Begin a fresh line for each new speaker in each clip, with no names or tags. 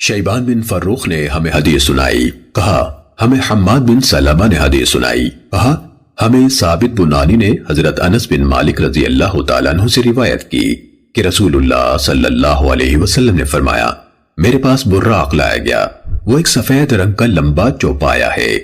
Shiban بن فروخ نے ہمیں حدیث سنائی، کہا ہمیں حماد بن سلمہ نے حدیث سنائی، کہا ہمیں ثابت بنانی نے حضرت انس بن مالک رضی اللہ تعالیٰ عنہ سے روایت کی کہ رسول اللہ صلی اللہ علیہ وسلم نے فرمایا، میرے پاس براق لایا گیا، وہ ایک سفید رنگ کا لمبا چوپایا ہے،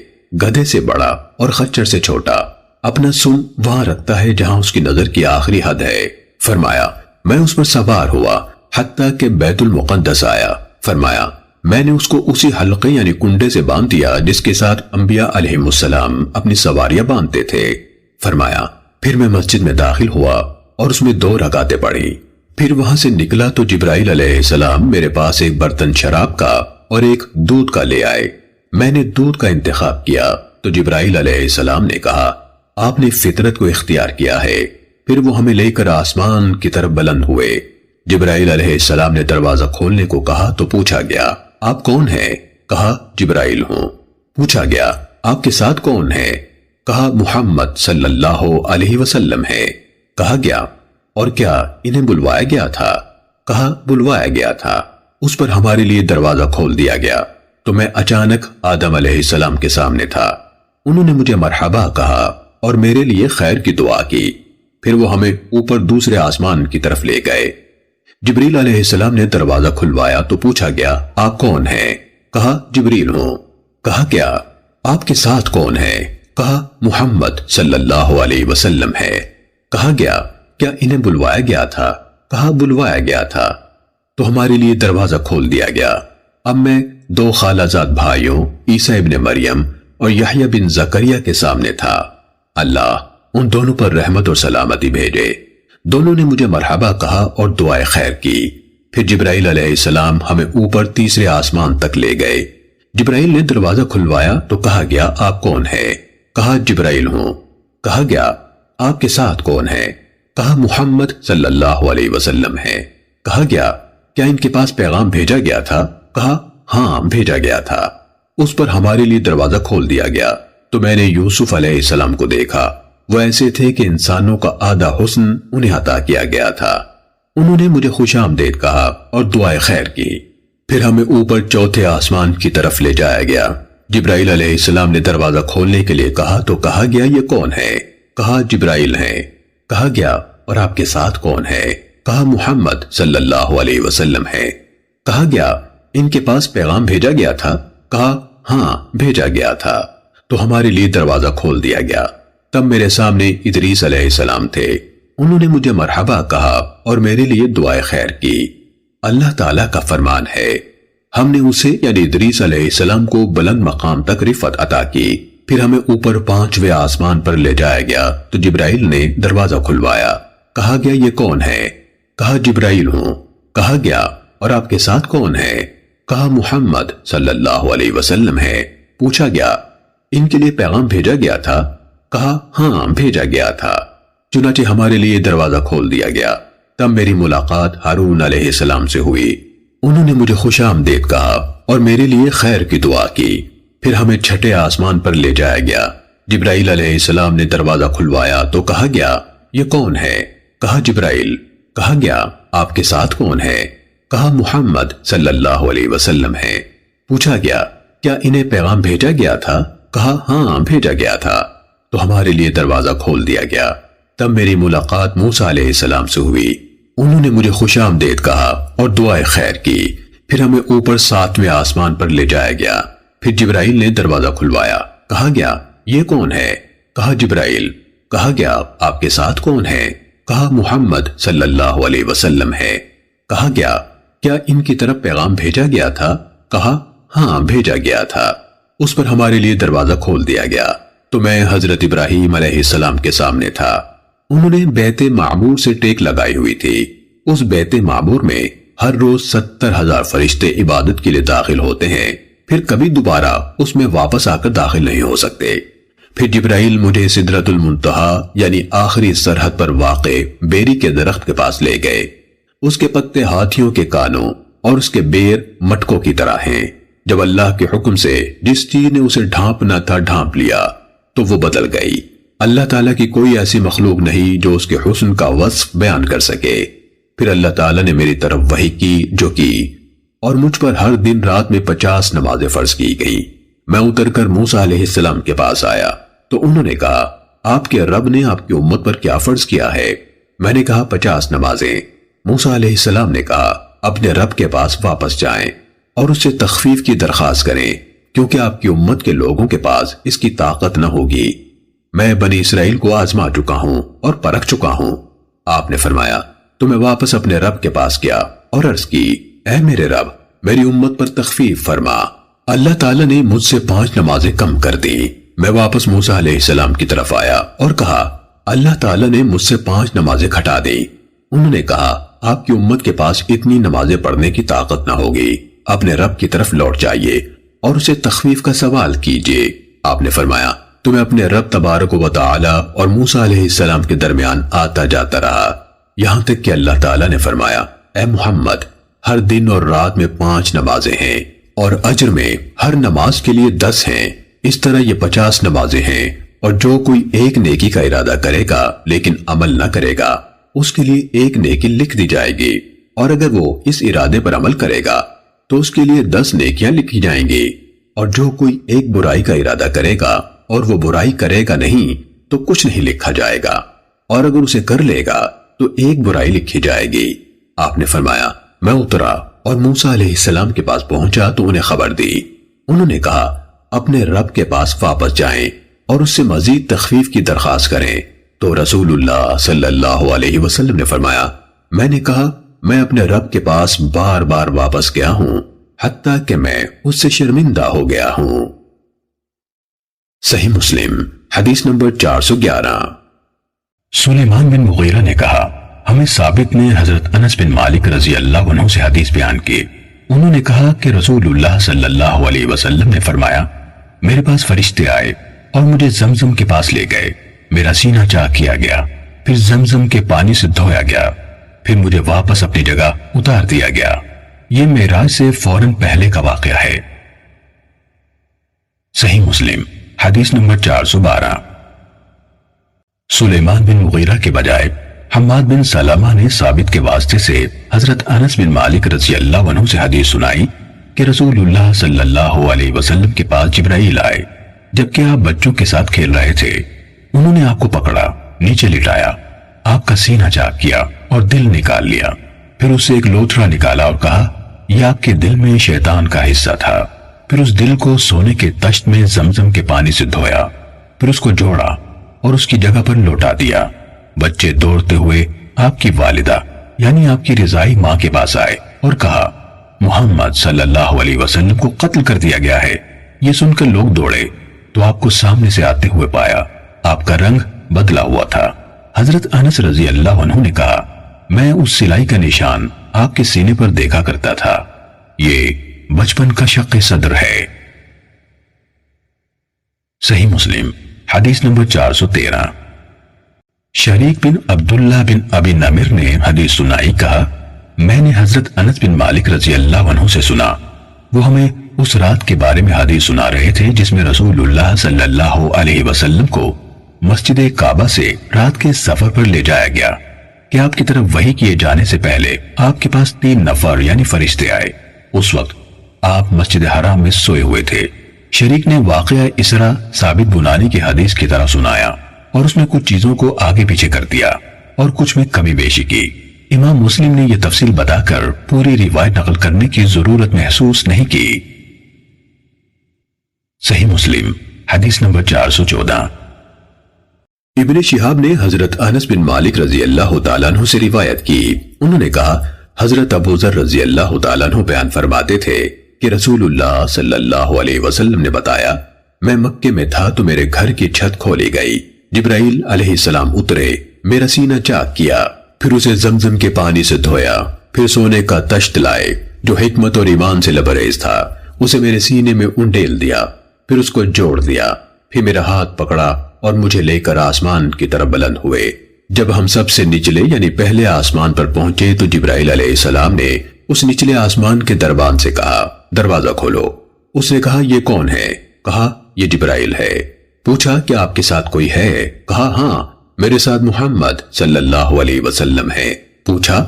گدھے سے بڑا اور خچر سے چھوٹا، اپنا سم وہاں رکھتا ہے جہاں اس کی نظر کی آخری حد ہے۔ فرمایا میں اس پر سوار ہوا حتیٰ کہ بیت المقدس آیا۔ فرمایا میں نے اس کو اسی حلقے یعنی کنڈے سے باندھ دیا جس کے ساتھ انبیاء علیہ السلام اپنی سواریاں باندھتے تھے۔ فرمایا پھر میں مسجد میں داخل ہوا اور اس میں 2 رکعتیں پڑھی، پھر وہاں سے نکلا تو جبرائیل علیہ السلام میرے پاس ایک برتن شراب کا اور ایک دودھ کا لے آئے۔ میں نے دودھ کا انتخاب کیا تو جبرائیل علیہ السلام نے کہا آپ نے فطرت کو اختیار کیا ہے۔ پھر وہ ہمیں لے کر آسمان کی طرف بلند ہوئے۔ جبرائیل علیہ السلام نے دروازہ کھولنے کو کہا تو پوچھا گیا آپ کون ہیں؟ کہا جبرائیل ہوں۔ پوچھا گیا آپ کے ساتھ کون ہے؟ کہا محمد صلی اللہ علیہ وسلم ہے۔ کہا گیا اور کیا انہیں بلوایا گیا تھا؟ کہا بلوایا گیا تھا۔ اس پر ہمارے لیے دروازہ کھول دیا گیا تو میں اچانک آدم علیہ السلام کے سامنے تھا۔ انہوں نے مجھے مرحبا کہا اور میرے لیے خیر کی دعا کی۔ پھر وہ ہمیں اوپر دوسرے آسمان کی طرف لے گئے۔ جبریل علیہ السلام نے دروازہ کھلوایا تو پوچھا گیا آپ کون ہیں؟ کہا جبریل ہوں۔ کہا گیا آپ کے ساتھ کون ہے؟ کہا محمد صلی اللہ علیہ وسلم ہے۔ کہا گیا کیا انہیں بلوایا گیا تھا؟ کہا بلوایا گیا تھا۔ تو ہمارے لیے دروازہ کھول دیا گیا۔ اب میں 2 خالہ زاد بھائیوں عیسیٰ ابن مریم اور یحییٰ بن زکریا کے سامنے تھا۔ اللہ ان دونوں پر رحمت اور سلامتی بھیجے۔ دونوں نے مجھے مرحبا کہا اور دعائے خیر کی۔ پھر جبرائیل علیہ السلام ہمیں اوپر تیسرے آسمان تک لے گئے۔ جبرائیل نے دروازہ کھلوایا تو کہا گیا آپ کون ہے؟ کہا جبرائیل ہوں۔ کہا گیا آپ کے ساتھ کون ہے؟ کہا محمد صلی اللہ علیہ وسلم ہے۔ کہا گیا کیا ان کے پاس پیغام بھیجا گیا تھا؟ کہا ہاں بھیجا گیا تھا۔ اس پر ہمارے لیے دروازہ کھول دیا گیا تو میں نے یوسف علیہ السلام کو دیکھا، وہ ایسے تھے کہ انسانوں کا آدھا حسن انہیں عطا کیا گیا تھا۔ انہوں نے مجھے خوش آمدید کہا اور دعائے خیر کی۔ پھر ہمیں اوپر چوتھے آسمان کی طرف لے جایا گیا۔ جبرائیل علیہ السلام نے دروازہ کھولنے کے لیے کہا تو کہا گیا یہ کون ہے؟ کہا جبرائیل ہیں۔ کہا گیا اور آپ کے ساتھ کون ہے؟ کہا محمد صلی اللہ علیہ وسلم ہے۔ کہا گیا ان کے پاس پیغام بھیجا گیا تھا؟ کہا ہاں بھیجا گیا تھا۔ تو ہمارے لیے دروازہ کھول دیا گیا۔ تب میرے سامنے ادریس علیہ السلام تھے۔ انہوں نے مجھے مرحبا کہا اور میرے لیے دعائے خیر کی۔ اللہ تعالیٰ کا فرمان ہے ہم نے اسے یعنی ادریس علیہ السلام کو بلند مقام تک رفعت عطا کی۔ پھر ہمیں اوپر 5ویں آسمان پر لے جایا گیا تو جبرائیل نے دروازہ کھلوایا۔ کہا گیا یہ کون ہے؟ کہا جبرائیل ہوں۔ کہا گیا اور آپ کے ساتھ کون ہے؟ کہا محمد صلی اللہ علیہ وسلم ہے۔ پوچھا گیا ان کے لیے پیغام بھیجا گیا تھا؟ کہا ہاں بھیجا گیا تھا۔ چنانچہ ہمارے لیے دروازہ کھول دیا گیا۔ تب میری ملاقات ہارون علیہ السلام سے ہوئی۔ انہوں نے مجھے خوش آمدید کہا اور میرے لیے خیر کی دعا کی۔ پھر ہمیں 6 آسمان پر لے جایا گیا۔ جبرائیل علیہ السلام نے دروازہ کھلوایا تو کہا گیا یہ کون ہے؟ کہا جبرائیل۔ کہا گیا آپ کے ساتھ کون ہے؟ کہا محمد صلی اللہ علیہ وسلم ہے۔ پوچھا گیا کیا انہیں پیغام بھیجا گیا تھا؟ کہا ہاں بھیجا گیا تھا۔ تو ہمارے لیے دروازہ کھول دیا گیا۔ تب میری ملاقات موسیٰ علیہ السلام سے ہوئی۔ انہوں نے مجھے خوش آمدید کہا اور دعائے خیر کی۔ پھر ہمیں اوپر 7ویں آسمان پر لے جایا گیا۔ پھر جبرائیل نے دروازہ کھلوایا۔ کہا گیا یہ کون ہے؟ کہا جبرائیل۔ کہا گیا آپ کے ساتھ کون ہے؟ کہا محمد صلی اللہ علیہ وسلم ہے۔ کہا گیا کیا ان کی طرف پیغام بھیجا گیا تھا؟ کہا ہاں بھیجا گیا تھا۔ اس پر ہمارے لیے دروازہ کھول دیا گیا تو میں حضرت ابراہیم علیہ السلام کے سامنے تھا۔ انہوں نے بیت معمور سے ٹیک لگائی ہوئی تھی۔ اس بیت معمور میں ہر روز 70,000 فرشتے عبادت کے لیے داخل ہوتے ہیں، پھر کبھی دوبارہ اس میں واپس آ کر داخل نہیں ہو سکتے۔ پھر جبرائیل مجھے سدرۃ المنتہی یعنی آخری سرحد پر واقع بیری کے درخت کے پاس لے گئے۔ اس کے پتے ہاتھیوں کے کانوں اور اس کے بیر مٹکوں کی طرح ہیں۔ جب اللہ کے حکم سے جس چیز نے اسے ڈھانپنا تھا ڈھانپ لیا تو وہ بدل گئی۔ اللہ تعالیٰ کی کوئی ایسی مخلوق نہیں جو اس کے حسن کا وصف بیان کر سکے۔ پھر اللہ تعالیٰ نے میری طرف وحی کی جو کی اور مجھ پر ہر دن رات میں 50 نمازیں فرض کی گئی۔ میں اتر کر موسیٰ علیہ السلام کے پاس آیا تو انہوں نے کہا آپ کے رب نے آپ کی امت پر کیا فرض کیا ہے؟ میں نے کہا 50 نمازیں۔ موسیٰ علیہ السلام نے کہا اپنے رب کے پاس واپس جائیں اور اس سے تخفیف کی درخواست کریں، کیونکہ آپ کی امت کے لوگوں کے پاس اس کی طاقت نہ ہوگی۔ میں بنی اسرائیل کو آزما چکا ہوں اور پرکھ چکا ہوں۔ آپ نے فرمایا تو میں واپس اپنے رب کے پاس گیا اور عرض کی اے میرے رب، میری امت پر تخفیف فرما۔ اللہ تعالیٰ نے مجھ سے 5 نمازیں کم کر دی۔ میں واپس موسیٰ علیہ السلام کی طرف آیا اور کہا اللہ تعالیٰ نے مجھ سے 5 نمازیں گھٹا دی۔ انہوں نے کہا آپ کی امت کے پاس اتنی نمازیں پڑھنے کی طاقت نہ ہوگی، اپنے رب کی طرف لوٹ جائیے اور اسے تخفیف کا سوال کیجیے۔ آپ نے فرمایا تو میں اپنے رب تبارک و تعالی اور موسیٰ علیہ السلام کے درمیان آتا جاتا رہا، یہاں تک کہ اللہ تعالیٰ نے فرمایا اے محمد، ہر دن اور رات میں 5 نمازیں ہیں اور اجر میں ہر نماز کے لیے 10 ہیں۔ اس طرح یہ 50 نمازیں ہیں، اور جو کوئی ایک نیکی کا ارادہ کرے گا لیکن عمل نہ کرے گا، اس کے لیے ایک نیکی لکھ دی جائے گی، اور اگر وہ اس ارادے پر عمل کرے گا تو اس کے لیے 10 نیکیاں لکھی جائیں گی، اور جو کوئی ایک برائی کا ارادہ کرے گا اور وہ برائی کرے گا نہیں تو کچھ نہیں لکھا جائے گا، اور اگر اسے کر لے گا تو ایک برائی لکھی جائے گی۔ آپ نے فرمایا میں اترا اور موسیٰ علیہ السلام کے پاس پہنچا تو انہیں خبر دی۔ انہوں نے کہا اپنے رب کے پاس واپس جائیں اور اس سے مزید تخفیف کی درخواست کریں۔ تو رسول اللہ صلی اللہ علیہ وسلم نے فرمایا میں نے کہا میں اپنے رب کے پاس بار بار واپس گیا ہوں حتیٰ کہ میں اس سے شرمندہ ہو گیا ہوں۔ صحیح مسلم حدیث نمبر 411۔
سلیمان بن مغیرہ نے کہا ہمیں ثابت نے حضرت انس بن مالک رضی اللہ عنہ سے حدیث بیان کی۔ انہوں نے کہا کہ رسول اللہ صلی اللہ علیہ وسلم نے فرمایا میرے پاس فرشتے آئے اور مجھے زمزم کے پاس لے گئے، میرا سینہ چاک کیا گیا، پھر زمزم کے پانی سے دھویا گیا، پھر مجھے واپس اپنی جگہ اتار دیا گیا۔ یہ معراج سے فوراً پہلے کا واقعہ ہے۔ صحیح مسلم حدیث نمبر 412۔ سلیمان بن مغیرہ کے بجائے حماد بن سلمہ نے ثابت کے واسطے سے حضرت انس بن مالک رضی اللہ عنہ سے حدیث سنائی کہ رسول اللہ صلی اللہ علیہ وسلم کے پاس جبرائیل آئے جبکہ آپ بچوں کے ساتھ کھیل رہے تھے۔ انہوں نے آپ کو پکڑا، نیچے لٹایا، آپ کا سینہ چاک کیا اور دل نکال لیا، پھر اس سے ایک لوتھڑا نکالا اور کہا یہ آپ کے دل میں شیطان کا حصہ تھا۔ پھر اس دل کو سونے کے تشت میں زمزم کے پانی سے دھویا، پھر اس کو جوڑا اور اس کی جگہ پر لوٹا دیا۔ بچے دوڑتے ہوئے آپ کی والدہ یعنی آپ کی رضائی ماں کے پاس آئے اور کہا محمد صلی اللہ علیہ وسلم کو قتل کر دیا گیا ہے۔ یہ سن کر لوگ دوڑے تو آپ کو سامنے سے آتے ہوئے پایا، آپ کا رنگ بدلا ہوا تھا۔ حضرت انس رضی اللہ عنہ نے کہا میں اس سلائی کا نشان آپ کے سینے پر دیکھا کرتا تھا، یہ بچپن کا شق صدر ہے۔ صحیح مسلم حدیث نمبر 413۔ شریک بن عبداللہ بن ابی نمر نے حدیث سنائی، کہا میں نے حضرت انس بن مالک رضی اللہ عنہ سے سنا، وہ ہمیں اس رات کے بارے میں حدیث سنا رہے تھے جس میں رسول اللہ صلی اللہ علیہ وسلم کو مسجد کعبہ سے رات کے سفر پر لے جایا گیا کہ آپ کی طرف وحی کیے جانے سے پہلے آپ کے پاس 3 نفر یعنی فرشتے آئے۔ اس وقت آپ مسجد حرام میں سوئے ہوئے تھے۔ شریک نے واقعہ اسرا ثابت بنانی کی حدیث کی طرح سنایا اور اس میں کچھ چیزوں کو آگے پیچھے کر دیا اور کچھ میں کمی بیشی کی۔ امام مسلم نے یہ تفصیل بتا کر پوری روایت نقل کرنے کی ضرورت محسوس نہیں کی۔ صحیح مسلم حدیث نمبر 414۔
ابن شہاب نے حضرت انس بن مالک رضی اللہ تعالیٰ عنہ سے روایت کی، انہوں نے کہا حضرت ابو ذر رضی اللہ تعالیٰ عنہ بیان فرماتے تھے کہ رسول اللہ صلی اللہ علیہ وسلم نے بتایا میں مکے میں تھا تو میرے گھر کی چھت کھولی گئی، جبرائیل علیہ السلام اترے، میرا سینہ چاک کیا، پھر اسے زمزم کے پانی سے دھویا، پھر سونے کا تشت لائے جو حکمت اور ایمان سے لبریز تھا، اسے میرے سینے میں انڈیل دیا، پھر اس کو جوڑ دیا، پھر میرا ہاتھ پکڑا اور مجھے لے کر آسمان کی طرف بلند ہوئے۔ جب ہم سب سے نچلے یعنی پہلے آسمان پر پہنچے تو جبرائیل علیہ السلام نے اس نچلے آسمان کے دربان سے کہا دروازہ کھولو۔ اس نے کہا یہ کون ہے؟ کہا یہ جبرائیل ہے۔ پوچھا کہ آپ کے ساتھ کوئی ہے؟ کہا ہاں میرے ساتھ محمد صلی اللہ علیہ وسلم ہے۔ پوچھا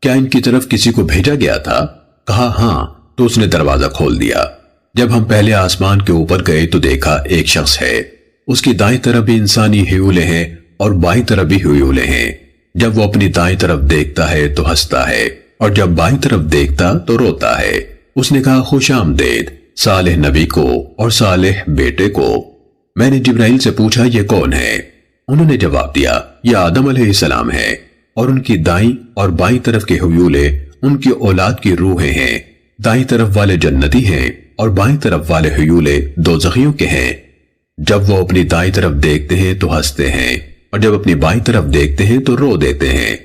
کیا ان کی طرف کسی کو بھیجا گیا تھا؟ کہا ہاں، تو اس نے دروازہ کھول دیا۔ جب ہم پہلے آسمان کے اوپر گئے تو دیکھا ایک شخص ہے، اس کی دائیں طرف بھی انسانی ہیولے ہیں اور بائیں طرف بھی ہیولے ہیں۔ جب وہ اپنی دائیں طرف دیکھتا ہے تو ہنستا ہے اور جب بائیں طرف دیکھتا تو روتا ہے۔ اس نے کہا خوش آمدید صالح نبی کو اور صالح بیٹے کو۔ میں نے جبرائیل سے پوچھا یہ کون ہے؟ انہوں نے جواب دیا یہ آدم علیہ السلام ہے اور ان کی دائیں اور بائیں طرف کے ہیولے ان کی اولاد کی روحیں ہیں۔ دائیں طرف والے جنتی ہیں اور بائیں طرف والے ہیولے دوزخیوں کے ہیں۔ جب وہ اپنی دائیں طرف دیکھتے ہیں تو ہنستے ہیں اور جب اپنی بائیں طرف دیکھتے ہیں تو رو دیتے ہیں۔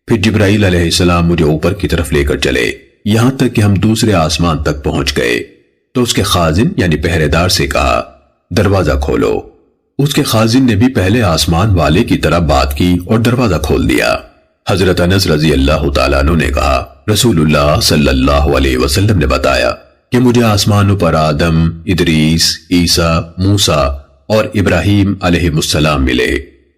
پھر جبرائیل علیہ السلام مجھے اوپر کی طرف لے کر چلے، یہاں تک کہ ہم دوسرے آسمان تک پہنچ گئے تو اس کے خازن یعنی پہرے دار سے کہا دروازہ کھولو۔ اس کے خازن نے بھی پہلے آسمان والے کی طرح بات کی اور دروازہ کھول دیا۔ حضرت انس رضی اللہ تعالیٰ عنہ نے کہا رسول اللہ صلی اللہ علیہ وسلم نے بتایا کہ مجھے آسمانوں پر آدم، ادریس، عیسیٰ، موسیٰ اور ابراہیم علیہ السلام ملے۔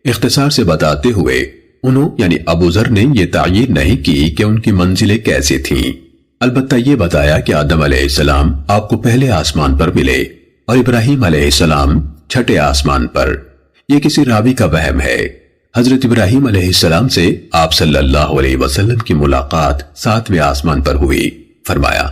اختصار سے بتاتے ہوئے انہوں یعنی ابو ذر نے یہ تعیین نہیں کی کہ ان کی منزلیں کیسی تھیں، البتہ یہ بتایا کہ آدم علیہ السلام آپ کو پہلے آسمان پر ملے اور ابراہیم علیہ السلام چھٹے آسمان پر۔ یہ کسی راوی کا وہم ہے۔ حضرت ابراہیم علیہ السلام سے آپ صلی اللہ علیہ وسلم کی ملاقات 7ویں آسمان پر ہوئی۔ فرمایا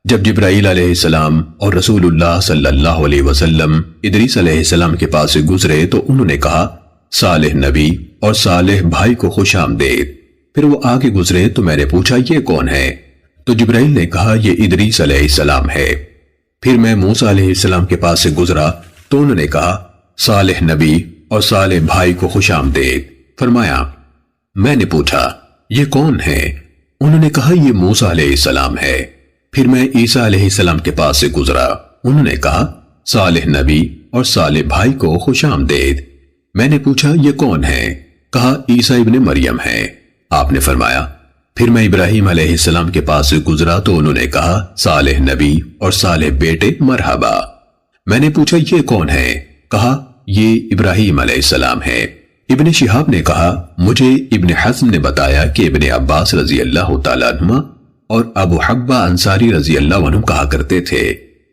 جب جبرائیل علیہ السلام اور رسول اللہ صلی اللہ علیہ وسلم ادریس علیہ السلام کے پاس سے گزرے تو انہوں نے کہا صالح نبی اور صالح بھائی کو خوش آمدید۔ پھر وہ آگے گزرے تو میں نے پوچھا یہ کون ہے؟ تو جبرائیل نے کہا یہ ادریس علیہ السلام ہے۔ پھر میں موسیٰ علیہ السلام کے پاس سے گزرا تو انہوں نے کہا صالح نبی اور صالح بھائی کو خوش آمدید۔ فرمایا میں نے پوچھا یہ کون ہے؟ انہوں نے کہا یہ موسیٰ علیہ السلام ہے۔ پھر میں عیسیٰ علیہ السلام کے پاس سے گزرا، انہوں نے کہا صالح نبی اور صالح بھائی کو خوش آمدید۔ میں نے پوچھا یہ کون ہے؟ کہا عیسیٰ ابن مریم ہے۔ آپ نے فرمایا پھر میں ابراہیم علیہ السلام کے پاس سے گزرا تو انہوں نے کہا صالح نبی اور صالح بیٹے مرحبا۔ میں نے پوچھا یہ کون ہے؟ کہا یہ ابراہیم علیہ السلام ہے۔ ابن شہاب نے کہا مجھے ابن حزم نے بتایا کہ ابن عباس رضی اللہ تعالیٰ عنہ اور ابو حبہ انصاری رضی اللہ عنہ کہا کرتے تھے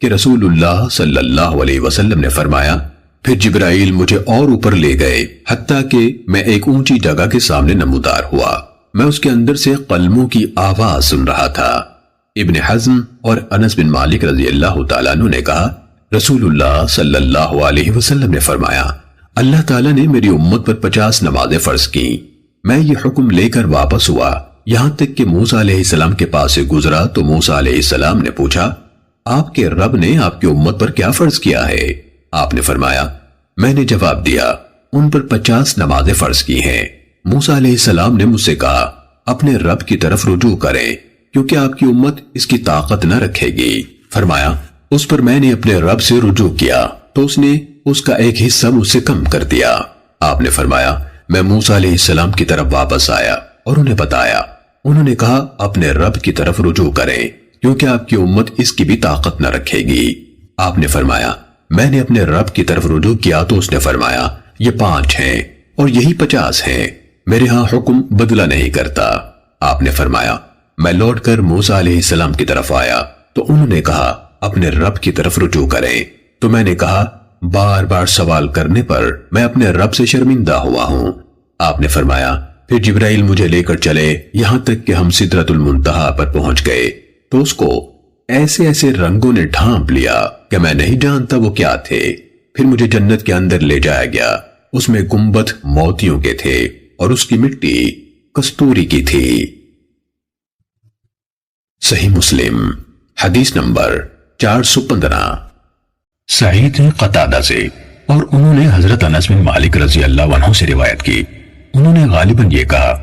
کہ رسول اللہ صلی اللہ علیہ وسلم نے فرمایا پھر جبرائیل مجھے اور اوپر لے گئے حتیٰ کہ میں ایک اونچی جگہ کے سامنے نمودار ہوا، میں اس کے اندر سے قلموں کی آواز سن رہا تھا۔ ابن حزم اور انس بن مالک رضی اللہ تعالیٰ عنہ نے کہا رسول اللہ صلی اللہ علیہ وسلم نے فرمایا اللہ تعالیٰ نے میری امت پر 50 نمازیں فرض کی۔ میں یہ حکم لے کر واپس ہوا یہاں تک کہ موسیٰ علیہ السلام کے پاس سے گزرا تو موسیٰ علیہ السلام نے پوچھا آپ کے رب نے آپ کی امت پر کیا فرض کیا ہے؟ آپ نے فرمایا میں نے جواب دیا ان پر 50 نمازیں فرض کی ہیں۔ موسیٰ علیہ السلام نے مجھ سے کہا اپنے رب کی طرف رجوع کریں کیونکہ آپ کی امت اس کی طاقت نہ رکھے گی۔ فرمایا اس پر میں نے اپنے رب سے رجوع کیا تو اس نے اس کا ایک حصہ مجھ سے کم کر دیا۔ آپ نے فرمایا میں موسیٰ علیہ السلام کی طرف واپس آیا اور انہیں بتایا، انہوں نے کہا اپنے رب کی طرف رجوع کریں کیونکہ آپ کی امت اس کی بھی طاقت نہ رکھے گی۔ آپ نے فرمایا میں نے اپنے رب کی طرف رجوع کیا تو اس نے فرمایا یہ 5 ہیں اور یہی 50 ہیں، میرے ہاں حکم بدلہ نہیں کرتا۔ آپ نے فرمایا میں لوٹ کر موسیٰ علیہ السلام کی طرف آیا تو انہوں نے کہا اپنے رب کی طرف رجوع کریں تو میں نے کہا بار بار سوال کرنے پر میں اپنے رب سے شرمندہ ہوا ہوں۔ آپ نے فرمایا پھر جبرائیل مجھے لے کر چلے یہاں تک کہ ہم سدرۃ المنتہا پر پہنچ گئے تو اس کو ایسے ایسے رنگوں نے ڈھانپ لیا کہ میں نہیں جانتا وہ کیا تھے۔ پھر مجھے جنت کے اندر لے جایا گیا، اس میں گنبد موتیوں کے تھے اور اس کی مٹی کستوری کی تھی۔ صحیح مسلم حدیث نمبر 415۔
سعید نے قتادہ سے اور انہوں نے حضرت انس بن مالک رضی اللہ عنہ سے روایت کی، انہوں نے غالباً یہ کہا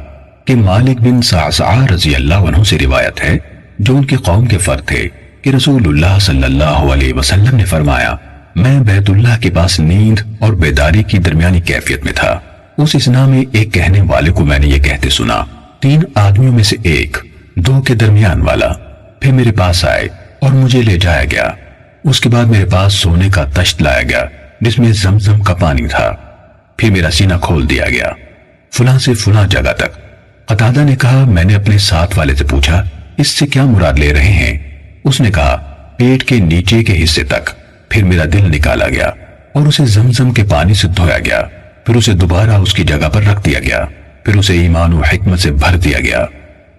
کہ مالک بن صعصع رضی اللہ عنہ سے روایت ہے جو ان کی قوم کے فرد تھے کہ رسول اللہ صلی اللہ علیہ وسلم نے فرمایا میں بیت اللہ کے پاس نیند اور بیداری کی درمیانی کیفیت میں تھا۔ اس اسنا میں ایک کہنے والے کو میں نے یہ کہتے سنا 3 آدمیوں میں سے ایک 2 کے درمیان والا پھر میرے پاس آئے اور مجھے لے جایا گیا۔ اس کے بعد میرے پاس سونے کا تشت لایا گیا جس میں زمزم کا پانی تھا، پھر میرا سینہ کھول دیا گیا فلاں سے فلاں جگہ تک۔ قتادہ نے کہا میں نے اپنے ساتھ والے سے پوچھا اس سے کیا مراد لے رہے ہیں؟ اس نے کہا پیٹ کے نیچے کے حصے تک۔ پھر میرا دل نکالا گیا اور اسے زمزم کے پانی سے دھویا گیا، پھر اسے دوبارہ اس کی جگہ پر رکھ دیا گیا، پھر اسے ایمان و حکمت سے بھر دیا گیا۔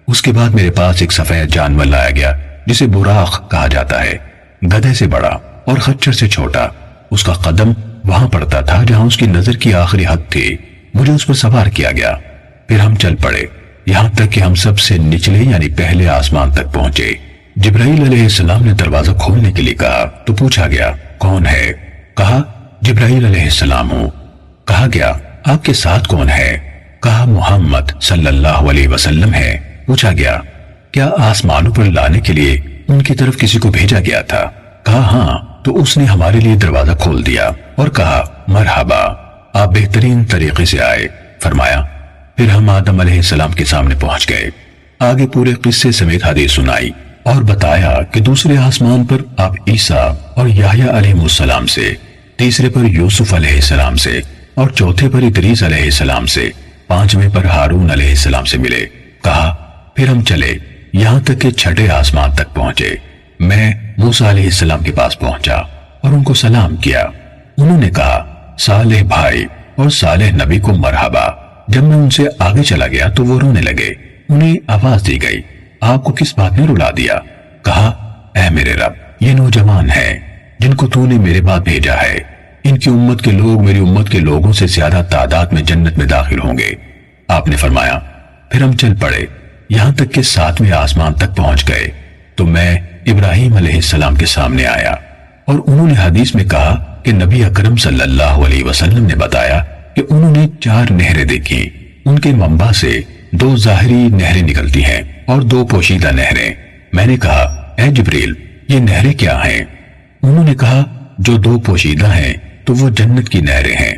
اس کے بعد میرے پاس ایک سفید جانور لایا گیا جسے براق کہا جاتا ہے، گدھے سے بڑا اور خچر سے چھوٹا۔ اس کا قدم وہاں پڑتا تھا جہاں اس کی نظر کی آخری حد تھی۔ مجھے اس پر سوار کیا گیا، پھر ہم چل پڑے یہاں تک کہ ہم سب سے نچلے یعنی پہلے آسمان تک پہنچے۔ جبرائیل علیہ السلام نے دروازہ کھولنے کے لیے کہا تو پوچھا گیا کون ہے؟ کہا جبرائیل علیہ السلام ہوں۔ کہا گیا آپ کے ساتھ کون ہے؟ کہا محمد صلی اللہ علیہ وسلم ہے۔ پوچھا گیا کیا آسمانوں پر لانے کے لیے ان کی طرف کسی کو بھیجا گیا تھا؟ کہا ہاں۔ تو اس نے ہمارے لیے دروازہ کھول دیا اور کہا مرحبا، آپ بہترین طریقے سے آئے۔ فرمایا پھر ہم آدم علیہ السلام کے سامنے پہنچ گئے۔ آگے پورے قصے سمیت حدیث سنائی اور بتایا کہ دوسرے آسمان پر آپ عیسیٰ اور یحییٰ علیہ السلام سے، تیسرے پر یوسف علیہ السلام سے اور چوتھے پر ادریس علیہ السلام سے، پانچویں پر ہارون علیہ السلام سے ملے۔ کہا پھر ہم چلے یہاں تک کہ چھٹے آسمان تک پہنچے۔ میں موسیٰ علیہ السلام کے پاس پہنچا اور ان کو سلام کیا۔ انہوں نے کہا صالح بھائی اور صالح نبی کو مرحبا۔ جب میں ان سے آگے چلا گیا تو وہ رونے لگے۔ انہیں آواز دی گئی آپ کو کس بات نے رلا دیا؟ کہا اے میرے رب، یہ نوجوان ہیں جن کو تو نے میرے بعد بھیجا ہے، ان کی امت کے لوگ میری امت کے لوگوں سے زیادہ تعداد میں جنت میں داخل ہوں گے۔ آپ نے فرمایا پھر ہم چل پڑے یہاں تک کہ ساتویں آسمان تک پہنچ گئے تو میں ابراہیم علیہ السلام کے سامنے آیا اور انہوں نے حدیث میں کہا کہ نبی اکرم صلی اللہ علیہ وسلم نے بتایا کہ انہوں نے 4 نہریں دیکھی، ان کے منبع سے 2 ظاہری نہریں نکلتی ہیں اور 2 پوشیدہ نہریں۔ میں نے کہا اے جبریل یہ نہریں کیا ہیں؟ انہوں نے کہا جو 2 پوشیدہ ہیں تو وہ جنت کی نہریں ہیں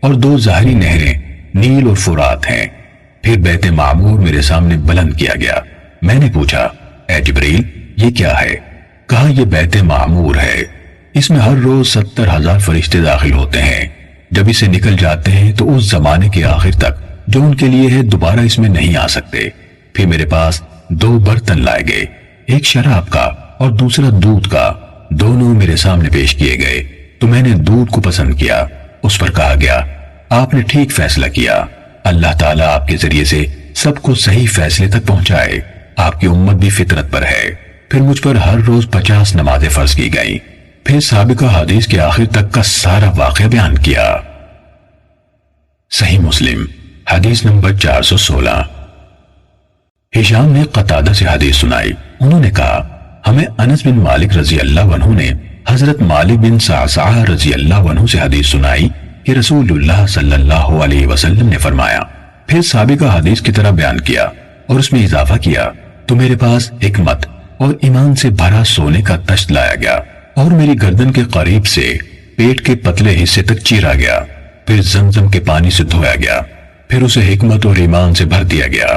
اور 2 ظاہری نہریں نیل اور فرات ہیں۔ پھر بیت معمور میرے سامنے بلند کیا گیا۔ میں نے پوچھا اے جبریل یہ کیا ہے؟ کہا یہ بیت معمور ہے، اس میں ہر روز 70,000 فرشتے داخل ہوتے ہیں۔ جب اسے نکل جاتے ہیں تو اس زمانے کے آخر تک جو ان کے لیے ہے دوبارہ اس میں نہیں آ سکتے۔ پھر میرے پاس 2 برتن لائے گئے، ایک شراب کا اور دوسرا دودھ کا، دونوں میرے سامنے پیش کیے گئے تو میں نے دودھ کو پسند کیا۔ اس پر کہا گیا آپ نے ٹھیک فیصلہ کیا، اللہ تعالیٰ آپ کے ذریعے سے سب کو صحیح فیصلے تک پہنچائے، آپ کی امت بھی فطرت پر ہے۔ پھر مجھ پر ہر روز 50 نمازیں فرض کی گئیں۔ پھر سابقہ حدیث کے آخر تک کا سارا واقعہ بیان کیا۔ صحیح مسلم حدیث نمبر 416۔ ہشام نے قتادہ سے حدیث سنائی، انہوں نے کہا ہمیں انس بن مالک رضی اللہ عنہ نے حضرت مالک بن صعصعہ رضی اللہ عنہ سے حدیث سنائی کہ رسول اللہ صلی اللہ علیہ وسلم نے فرمایا، پھر سابقہ حدیث کی طرح بیان کیا اور اس میں اضافہ کیا تو میرے پاس حکمت اور ایمان سے بھرا سونے کا تشت لایا گیا اور میری گردن کے قریب سے پیٹ کے پتلے حصے تک چیرا گیا، پھر زمزم کے پانی سے دھویا گیا، پھر اسے حکمت اور ایمان سے بھر دیا گیا۔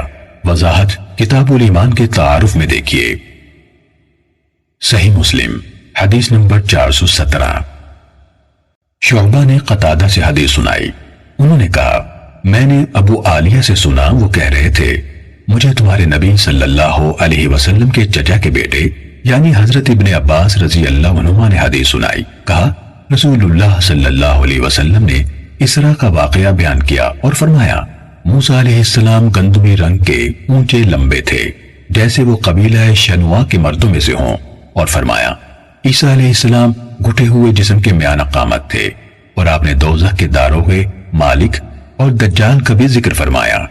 وضاحت کتاب الایمان کے تعارف میں دیکھیے۔ صحیح مسلم حدیث نمبر 417۔ شعبہ نے قتادہ سے حدیث سنائی، انہوں نے کہا میں نے ابو عالیہ سے سنا، وہ کہہ رہے تھے مجھے تمہارے نبی صلی اللہ علیہ وسلم کے چچا کے بیٹے یعنی حضرت ابن عباس رضی اللہ عنہما نے حدیث سنائی۔ کہا رسول اللہ صلی اللہ علیہ وسلم نے اسراء کا واقعہ بیان کیا اور فرمایا موسیٰ علیہ السلام گندمی رنگ کے اونچے لمبے تھے جیسے وہ قبیلہ شنوا کے مردوں میں سے ہوں، اور فرمایا عیسیٰ علیہ السلام گھٹے ہوئے جسم کے میانہ قامت تھے، اور آپ نے دوزخ کے داروغے مالک اور دجال کا بھی ذکر فرمایا۔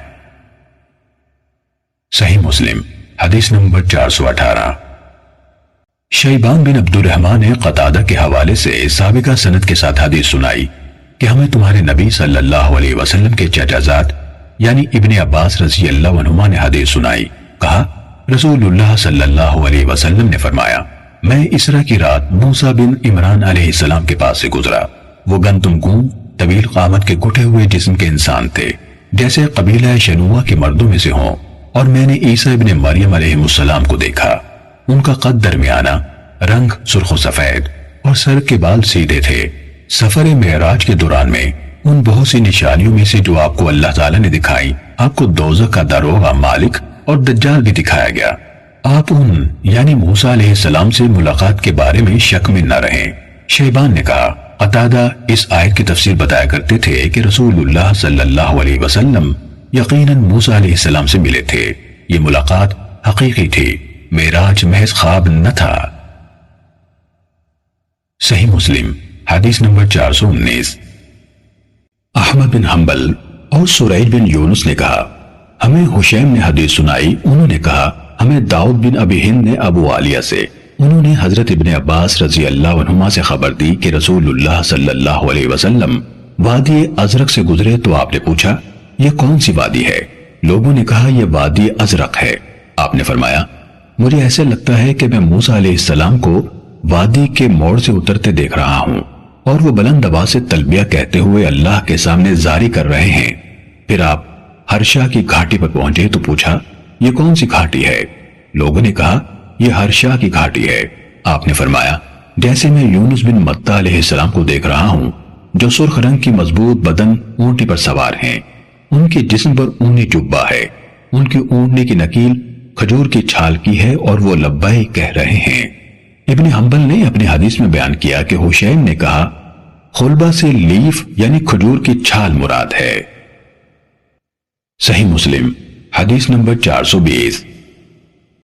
صحیح مسلم حدیث نمبر 418۔ شیبان بن عبد الرحمن نے قتادہ کے حوالے سے سابقہ سند کے ساتھ حدیث سنائی کہ ہمیں تمہارے نبی صلی اللہ علیہ وسلم کے چچا زاد یعنی ابن عباس رضی اللہ عنہما نے حدیث سنائی۔ کہا رسول اللہ صلی اللہ علیہ وسلم نے فرمایا میں اسراء کی رات موسیٰ بن عمران علیہ السلام کے پاس سے گزرا، وہ گندم گون طویل قامت کے گھٹے ہوئے جسم کے انسان تھے جیسے قبیلہ شنوا کے مردوں میں سے ہوں، اور میں نے عیسیٰ ابن مریم علیہ السلام کو دیکھا، ان کا قد درمیانہ، رنگ سرخ و سفید اور سر کے بال سیدھے تھے۔ سفر معراج کے دوران میں ان بہت سی نشانیوں میں سے جو آپ کو اللہ تعالیٰ نے دکھائی، آپ کو دوزخ کا داروغہ مالک اور دجال بھی دکھایا گیا۔ آپ ان یعنی موسیٰ علیہ السلام سے ملاقات کے بارے میں شک میں نہ رہیں۔ شیبان نے کہا قتادہ اس آیت کی تفسیر بتایا کرتے تھے کہ رسول اللہ صلی اللہ علیہ وسلم یقیناً موسیٰ علیہ السلام سے ملے تھے، یہ ملاقات حقیقی تھی، معراج محض خواب نہ تھا۔ صحیح مسلم حدیث نمبر 419۔ احمد بن حنبل اور سریج بن یونس نے کہا ہمیں حشیم نے حدیث سنائی، انہوں نے کہا ہمیں داؤد بن ابی ہند نے ابو عالیہ سے، انہوں نے حضرت ابن عباس رضی اللہ عنہما سے خبر دی کہ رسول اللہ صلی اللہ علیہ وسلم وادی ازرق سے گزرے تو آپ نے پوچھا یہ کون سی وادی ہے؟ لوگوں نے کہا یہ وادی ازرق ہے۔ آپ نے فرمایا مجھے ایسے لگتا ہے کہ میں موسیٰ علیہ السلام کو وادی کے موڑ سے اترتے دیکھ رہا ہوں اور وہ بلند آواز سے تلبیہ کہتے ہوئے اللہ کے سامنے زاری کر رہے ہیں۔ پھر آپ ہرشا کی گھاٹی پر پہنچے تو پوچھا یہ کون سی گھاٹی ہے؟ لوگوں نے کہا یہ ہرشا کی گھاٹی ہے۔ آپ نے فرمایا جیسے میں یونس بن متى علیہ السلام کو دیکھ رہا ہوں جو سرخ رنگ کی مضبوط بدن اونٹی پر سوار ہیں، ان کے جسم پر اونی جبہ ہے، ان کی اونٹنے کی نکیل کھجور کی چھال کی ہے اور وہ لبیک کہہ رہے ہیں۔ ابن حنبل نے اپنی حدیث میں بیان کیا کہ حشیم نے کہا خلبہ سے لیف یعنی کھجور کی چھال مراد ہے۔ صحیح مسلم حدیث نمبر 420۔